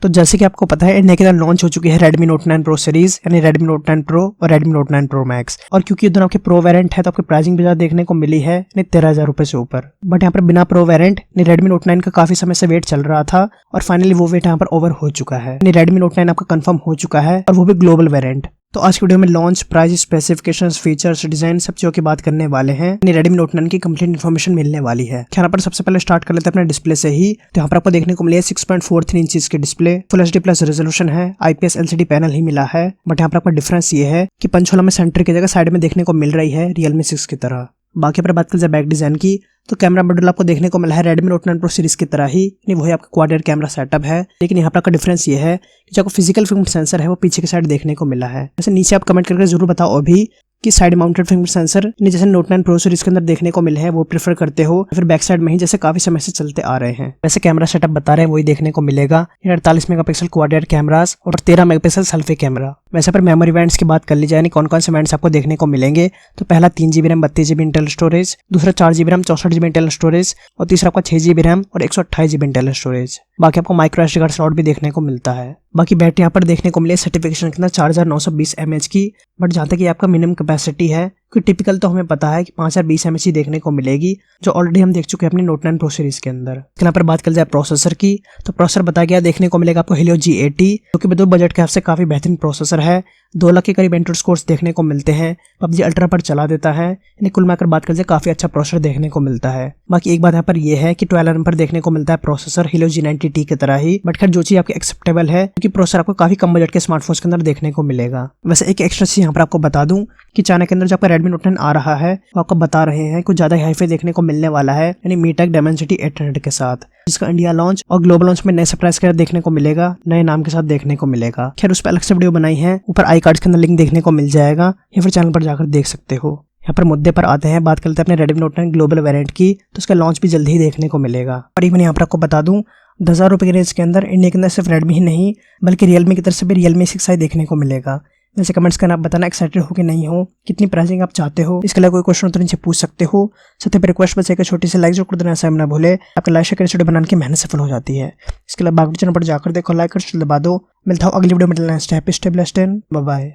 तो जैसे कि आपको पता है इंडिया के अंदर लॉन्च हो चुकी है Redmi Note 9 Pro सीरीज यानी Redmi Note 9 Pro और Redmi Note 9 Pro Max। और क्योंकि ये दोनों आपके प्रो वेरिएंट है तो आपकी प्राइसिंग भी ज्यादा देखने को मिली है यानी 13,000 रुपए से ऊपर। बट यहाँ पर बिना प्रो वेरिएंट यानी Redmi Note 9 का काफी समय से वेट चल रहा था और फाइनली वो वेट यहाँ पर ओवर हो चुका है यानी Redmi Note 9 आपका कंफर्म हो चुका है और वो भी ग्लोबल वेरिएंट। तो आज की वीडियो में launch, price, specifications, features, design सब चीजों की बात करने वाले हैं। Redmi Note 9 की कंप्लीट इन्फॉर्मेशन मिलने वाली है। यहाँ पर सबसे पहले स्टार्ट कर लेते हैं अपने डिस्प्ले से ही। तो यहाँ पर आपको देखने को मिली है 6.43 इंचेस की display, full HD plus resolution है, IPS LCD पैनल ही मिला है। बट यहाँ पर आपका डिफरेंस ये है कि पंच होल में सेंटर की जगह साइड में देखने को मिल रही है Realme 6 की तरह। बाकी पर बात कर जाए बैक डिजाइन की तो कैमरा मॉड्यूल आपको देखने को मिला है Redmi Note 9 Pro सीरीज की तरह ही, वही आपका क्वाड कैमरा सेटअप है। लेकिन यहाँ पर आपका डिफरेंस ये है कि जो आपको फिजिकल फिंगरप्रिंट सेंसर है वो पीछे की साइड देखने को मिला है। वैसे नीचे आप कमेंट करके जरूर बताओ अभी कि साइड माउंटेड फिंगरप्रिंट सेंसर जैसे Note 9 Pro सीरीज के अंदर देखने को मिले हैं वो प्रेफर करते हो या फिर बैक साइड में ही जैसे काफी समय से चलते आ रहे हैं। वैसे कैमरा सेटअप बता रहे हैं वही देखने को मिलेगा, 48 मेगापिक्सल क्वाड कैमरास और 13 मेगापिक्सल सेल्फी कैमरा। वैसे पर मेमोरी बैंड्स की बात कर ली जाए यानी कौन कौन से बैंड्स आपको देखने को मिलेंगे तो पहला 3GB RAM 32GB internal storage, दूसरा 4GB RAM 64GB internal storage और तीसरा आपका 6GB रैम और 128GB इंटरनल स्टोरेज। बाकी आपको माइक्रो SD कार्ड स्लॉट भी देखने को मिलता है। बाकी बैटरी यहाँ पर देखने को मिले सर्टिफिकेशन के अंदर 4920 mAh की। बट जहाँ तक ये आपका मिनिमम कैपेसिटी है क्योंकि टिपिकल तो हमें पता है कि 5020 mAh ही देखने को मिलेगी जो ऑलरेडी हम देख चुके हैं अपने Note 9 Pro सीरीज के अंदर। यहाँ पर बात कर जाए प्रोसेसर की तो प्रोसेसर बताया गया देखने को मिलेगा आपको Helio G80 जो कि बजट के हिसाब से काफी बेहतरीन प्रोसेसर है। 2 लाख के करीब एंट्रोड स्कोर्स देखने को मिलते हैं, PUBG अल्ट्रा पर चला देता है यानी कुल मिलाकर बात कर जाए काफी अच्छा प्रोसेसर देखने को मिलता है। बाकी एक बात यहाँ पर यह है कि 12 रैम पर देखने को मिलता है प्रोसेसर Helio G90T की तरह ही। बट खैर जो चीज आपकी एक्सेप्टेबल है क्योंकि प्रोसेसर आपको काफी कम बजट के स्मार्टफोन्स के अंदर देखने को मिलेगा। वैसे एक एक्स्ट्रा चीज यहाँ पर आपको बता दूं कि चाइना के अंदर जो आपका Redmi Note 9 आ रहा है वो आपको बता रहे हैं कुछ ज्यादा हाईफाई देखने को मिलने वाला है यानी Mi Tech Dimensity 800 के साथ, जिसका इंडिया लॉन्च और ग्लोबल लॉन्च में नए सरप्राइज के देखने को मिलेगा, नए नाम के साथ देखने को मिलेगा। खैर उस पर अलग से वीडियो बनाई है, ऊपर आई कार्ड्स के अंदर लिंक देखने को मिल जाएगा या फिर चैनल पर जाकर देख सकते हो। यहाँ पर मुद्दे पर आते हैं, बात करते हैं अपने Redmi Note 9 ग्लोबल वेरिएंट की तो उसका लॉन्च भी जल्द ही देखने को मिलेगा। और इवन यहाँ पर आपको बता दूं 10,000 रुपए की रेंज के अंदर इंडिया के अंदर सिर्फ Redmi ही नहीं बल्कि Realme की तरफ से भी Realme 6i देखने को मिलेगा। वैसे कमेंट्स करना आप बताना एक्साइटेड हो कि नहीं हो, कितनी प्राइसिंग आप चाहते हो। इसके लिए कोई क्वेश्चन तो नीचे पूछ सकते हो। साथ ही रिक्वेस्ट बचे छोटी सी लाइक जो कर देना ऐसा ना भूले, आपका लाइक शेयर वीडियो बनाने की मेहनत सफल हो जाती है। इसके लिए बाकी चैनल पर जाकर देखो, लाइक कर दबा दो। मिलता हूँ अगली वीडियो में, स्टेप बाय बाय।